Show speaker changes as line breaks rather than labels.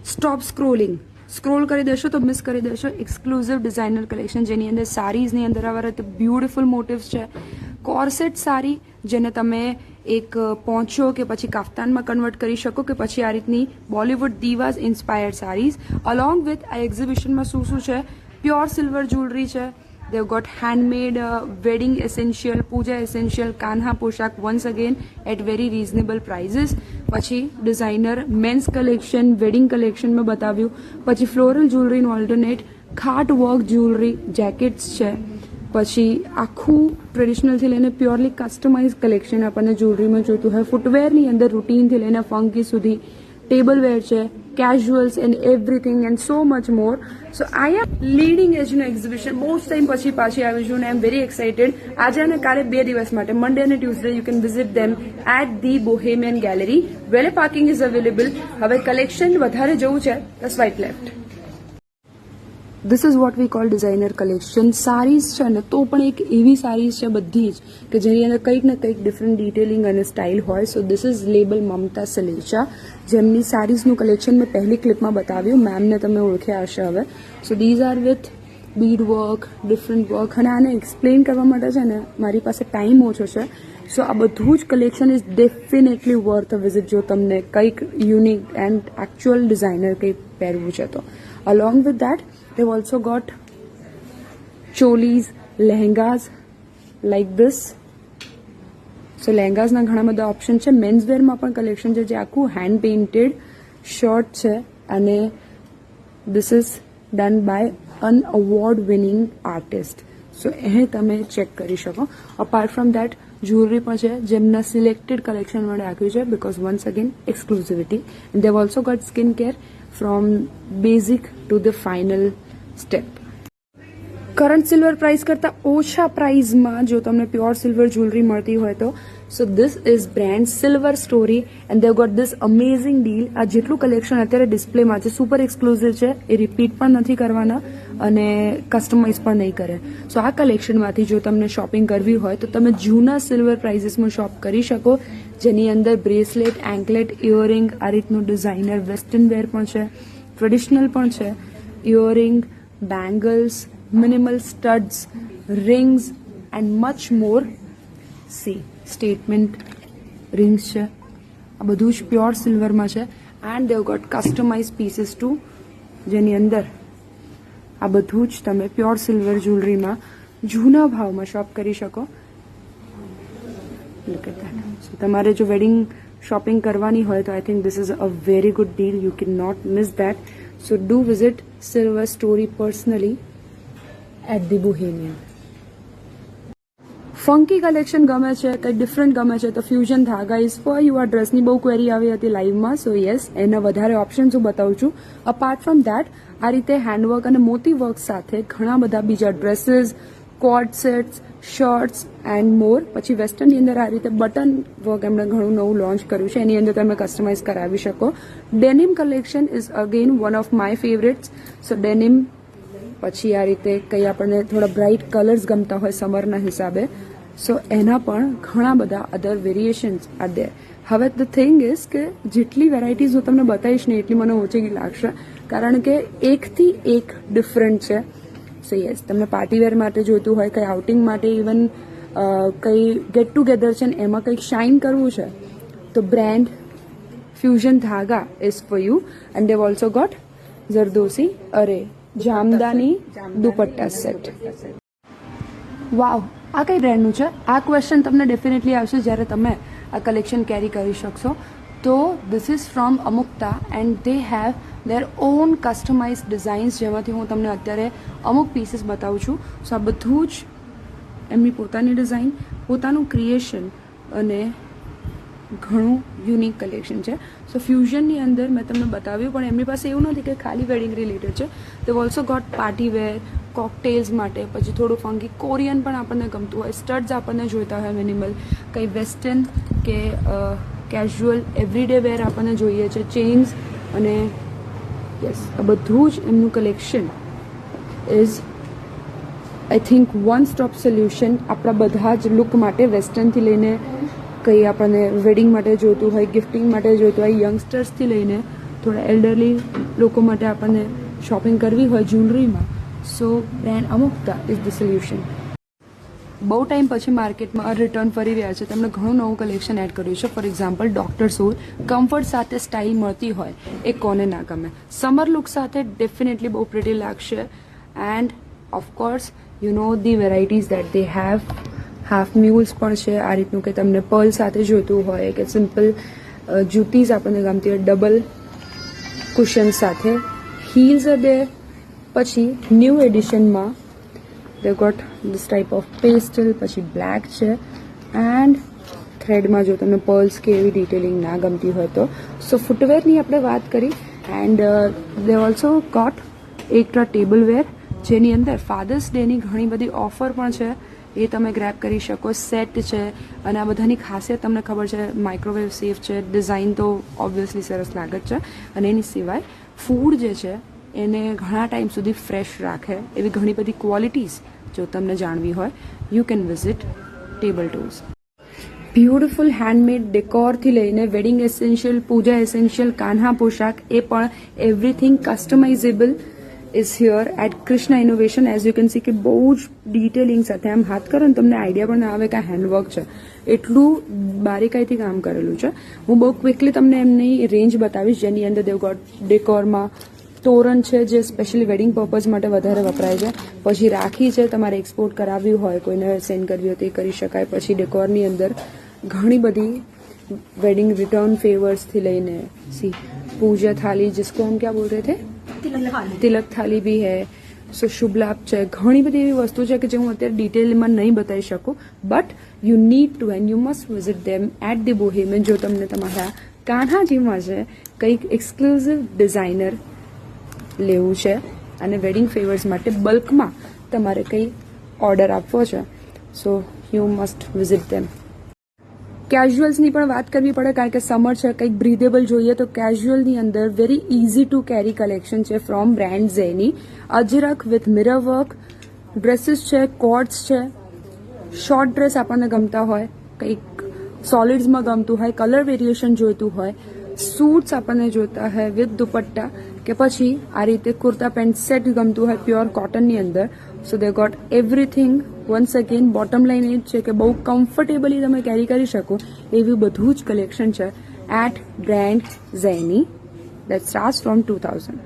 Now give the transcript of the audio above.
Stop scroll કરી દેશો તો મિસ કરી દેશો એક્સક્લુઝિવ ડિઝાઇનર કલેક્શન, જેની અંદર સારીઝની અંદર આવા રીતે બ્યુટિફુલ મોટિવ્સ છે. કોર્સેટ સારી જેને તમે એક પોંચો કે પછી કાફતાનમાં કન્વર્ટ કરી શકો, કે પછી આ રીતની Bollywood divas inspired saris. Along with આ એક્ઝિબિશનમાં શું છે, પ્યોર સિલ્વર જ્વેલરી છે. They've got handmade wedding essential, puja essential, kanha poshak once again at very reasonable prices. પછી ડિઝાઇનર મેન્સ કલેક્શન, વેડિંગ કલેક્શનમાં બતાવ્યું. પછી ફ્લોરલ જ્વેલરીનું ઓલ્ટરનેટ, ખાટ વર્ક જ્વેલરી, જેકેટ્સ છે. પછી આખું ટ્રેડિશનલથી લઈને પ્યોરલી કસ્ટમાઇઝ કલેક્શન આપણને જ્વેલરીમાં જોતું હોય. ફૂટવેરની અંદર રૂટીનથી લઈને ફંકી સુધી, ટેબલ વેર છે, casuals and everything and so much more. So I am leading edge નું એક્ઝિબિશન બહુ જ ટાઈમ પછી પાછી આવી છું, અને આઈ એમ વેરી એક્સાઇટેડ. આજે અને કાલે 2 દિવસ માટે, મંડે અને Tuesday, you can visit them at the Bohemian gallery. Valet parking is available. હવે કલેક્શન વધારે જવું છે તો swipe left. This is what we call designer collection. Saris છે ને તો પણ એક એવી સારીઝ છે બધી જ કે જેની અંદર કંઈક ને કંઈક ડિફરન્ટ ડિટેલિંગ અને સ્ટાઇલ હોય. સો ધીસ ઇઝ લેબલ મમતા સલેચા, જેમની સારીઝનું કલેક્શન મેં પહેલી ક્લિપમાં બતાવ્યું. મેમને તમે ઓળખ્યા હશે હવે. So these are with bead work, different work, અને આને એક્સપ્લેન કરવા માટે છે ને મારી પાસે ટાઈમ ઓછો છે. સો આ બધું જ collection is definitely worth a visit જો તમને કંઈક યુનિક એન્ડ એકચ્યુઅલ ડિઝાઇનર કંઈક પહેરવું છે તો. Along with that they've also got cholis, lehengas like this. So lehengas ના ઘણા બધા ઓપ્શન છે. મેન્સ વેરમાં પણ કલેક્શન છે જે આખું હેન્ડ પેઇન્ટેડ શર્ટ છે, અને this is done by an award winning artist. સો એ તમે ચેક કરી શકો. અપાર્ટ ફ્રોમ દેટ જ્વેલરી પણ છે જેમના સિલેક્ટેડ કલેક્શન માટે રાખ્યું છે, because once again exclusivity. And they also got skin care from basic to the final step. Current silver price કરતાં ઓછા પ્રાઇઝમાં જો તમને પ્યોર સિલ્વર જ્વેલરી મળતી હોય તો, so this is brand silver story and they've got this amazing deal. આ જેટલું collection અત્યારે ડિસ્પ્લેમાં છે સુપર એક્સક્લુઝિવ છે, એ રિપીટ પણ નથી કરવાના અને કસ્ટમાઇઝ પણ નહીં કરે. સો આ કલેક્શનમાંથી જો તમને શોપિંગ કરવી હોય તો તમે જૂના સિલ્વર પ્રાઇઝીસમાં શોપ કરી શકો, જેની અંદર બ્રેસલેટ, એન્કલેટ, ઇયરિંગ, આ રીતનું ડિઝાઇનર વેસ્ટર્ન વેર પણ છે, ટ્રેડિશનલ પણ છે, earring, bangles, minimal studs, rings and much more. See statement rings છે, આ બધું જ પ્યોર સિલ્વરમાં છે. And they've got customise pieces too, જેની અંદર આ બધું જ તમે પ્યોર સિલ્વર જ્વેલરીમાં જૂના ભાવમાં શોપ કરી શકો. Look at that. So તમારે જો વેડિંગ શોપિંગ કરવાની હોય તો I think this is a very good deal. You cannot miss that. So do visit Silver Story personally at the Bohemian. Funky collection ગમે છે, કંઈ ડિફરન્ટ ગમે છે તો fusion Dhaga is for you. આ ડ્રેસની બહુ ક્વેરી આવી હતી લાઈવમાં. સો યસ, એના વધારે ઓપ્શન્સ હું બતાવું છું. અપાર્ટ ફ્રોમ દેટ આ રીતે હેન્ડવર્ક અને મોતી વર્ક સાથે ઘણા બધા બીજા dresses, code sets, shirts and મોર. પછી વેસ્ટર્નની અંદર આ રીતે બટન વર્ક એમણે ઘણું નવું લોન્ચ કર્યું છે, એની અંદર તમે કસ્ટમાઇઝ કરાવી શકો. Denim collection is again one of my favourites. So denim, પછી આ રીતે કંઈ આપણને થોડા બ્રાઇટ કલર્સ ગમતા હોય સમરના હિસાબે, સો એના પણ ઘણા બધા અધર વેરિએશન્સ આર ધેર. હવે ધ થિંગ ઇઝ કે જેટલી વેરાયટીઝ હું તમને બતાવીશ ને એટલી મને ઓછી લાગશે, કારણ કે એકથી એક ડિફરન્ટ છે. સો યસ, તમને પાર્ટીવેર માટે જોઈતું હોય, કંઈ આઉટિંગ માટે, ઇવન કંઈ ગેટ ટુગેધર છે ને એમાં કંઈક શાઇન કરવું છે તો brand fusion Dhaga is for you. And they also got zardozi or jamdani dupatta set. વાવ, આ કઈ બ્રાન્ડનું છે? આ ક્વેશ્ચન તમને ડેફિનેટલી આવશે જ્યારે તમે આ કલેક્શન કેરી કરી શકશો. તો this is from Amukta and they have their own customise designs, જેમાંથી હું તમને અત્યારે અમુક પીસીસ બતાવું છું. સો આ બધું જ એમની પોતાની ડિઝાઇન, પોતાનું ક્રિએશન અને ઘણું યુનિક કલેક્શન છે. સો ફ્યુઝનની અંદર મેં તમને બતાવ્યું, પણ એમની પાસે એવું નથી કે ખાલી વેડિંગ રિલેટેડ છે. They also got party wear, cocktails માટે, પછી થોડું ફંકી કોરિયન પણ આપણને ગમતું હોય, સ્ટડ્સ આપણને જોઈતા હોય મિનિમલ, કંઈ વેસ્ટર્ન કે કેઝ્યુઅલ એવરીડે વેર આપણને જોઈએ છે, ચેઇન્સ અને યસ, આ બધું જ એમનું collection is I think one stop solution આપણા બધા જ લુક માટે. વેસ્ટર્નથી લઈને કંઈ આપણને વેડિંગ માટે જોઈતું હોય, ગિફ્ટિંગ માટે જોઈતું હોય, યંગસ્ટર્સથી લઈને થોડા એલ્ડરલી લોકો માટે આપણને શોપિંગ કરવી હોય જ્વેલરીમાં, સો બ્રાન્ડ અમુક્તા ઇઝ ધ સોલ્યુશન. બહુ ટાઈમ પછી માર્કેટમાં રિટર્ન ફરી રહ્યા છે, તેમણે ઘણું નવું કલેક્શન એડ કર્યું છે. For example doctor sole, comfort સાથે સ્ટાઇલ મળતી હોય એ કોને ના ગમે. સમર લુક સાથે ડેફિનેટલી બહુ પ્રિટી લાગશે. And of course you know the varieties that they have. Half mules પણ છે આ રીતનું કે તમને પર્લ સાથે જોઈતું હોય કે સિમ્પલ જૂતીઝ આપણને ગમતી હોય ડબલ કુશન સાથે. Heels are there. પછી ન્યૂ એડિશનમાં they got this type of pastel, પછી બ્લેક છે. એન્ડ થ્રેડમાં જો તમને પર્લ્સ કે એવી ડિટેલિંગ ના ગમતી હોય તો. સો ફૂટવેરની આપણે વાત કરી. And they also got extra table wear, જેની અંદર ફાધર્સ ડેની ઘણી બધી ઓફર પણ છે, એ તમે ગ્રેબ કરી શકો. સેટ છે અને આ બધાની ખાસિયત તમને ખબર છે, માઇક્રોવેવ સેફ છે, ડિઝાઇન તો ઓબ્વિયસલી સરસ લાગે જ છે. અને એની સિવાય ફૂડ જે છે એને ઘણા ટાઈમ સુધી ફ્રેશ રાખે એવી ઘણી બધી ક્વોલિટીઝ જો તમને જાણવી હોય, you can visit table tours. Beautiful handmade ડેકોરથી લઈને wedding essential, puja essential, Kanha પોશાક, એ પણ everything customisable is here at Krishna innovation. As you can see કે બહુ જ ડિટેલિંગ સાથે આમ હાથ કરો ને તમને આઈડિયા પણ ના આવે કે આ હેન્ડવર્ક છે, એટલું બારીકાઈથી કામ કરેલું છે. હું બહુ ક્વિકલી તમને એમની રેન્જ બતાવીશ, જેની અંદર દેવ ગોટ ડેકોરમાં તોરણ છે જે સ્પેશિયલી વેડિંગ પર્પઝ માટે વધારે વપરાય છે. પછી રાખી છે, તમારે એક્સપોર્ટ કરાવવી હોય, કોઈને સેન્ડ કરવી હોય તો એ કરી શકાય. પછી ડેકોરની અંદર ઘણી બધી वेडिंग रिटर्न फेवर्स थी लेने सी पूजा थाली जिसको हम क्या बोल रहे थे तिलक थाली भी है. સો શુભ લાભ છે, ઘણી બધી એવી વસ્તુ છે કે જે હું અત્યારે ડિટેલમાં નહીં બતાવી શકું, but you need to and you must visit them at the Bohemian. જો તમને તમારા કાન્હાજીમાં છે કંઈક એક્સક્લુઝિવ ડિઝાઇનર લેવું છે અને વેડિંગ ફેવર્સ માટે બલ્કમાં તમારે કંઈ ઓર્ડર આપવો છે, સો યુ મસ્ટ વિઝિટ ધેમ. કેઝ્યુઅલ્સની પણ વાત કરવી પડે કારણ કે સમર છે, કંઈક બ્રીધેબલ જોઈએ તો કેઝ્યુઅલની અંદર very easy to carry collection છે from brand Zeni. Ajrakh with mirror work dresses છે, કોટ્સ છે, શોર્ટ ડ્રેસ આપણને ગમતા હોય, કંઈક સોલિડ્સમાં ગમતું હોય, કલર વેરિએશન જોઈતું હોય, સૂટ્સ આપણને જોતા હોય વિથ દુપટ્ટા, કે પછી આ રીતે કુર્તા પેન્ટ સેટ ગમતું હોય પ્યોર કોટનની અંદર. So they got everything. Once again bottom line એ જ છે કે બહુ કમ્ફર્ટેબલી તમે કેરી કરી શકો એવી બધું જ કલેક્શન છે at brand Zeni. That starts from 2000.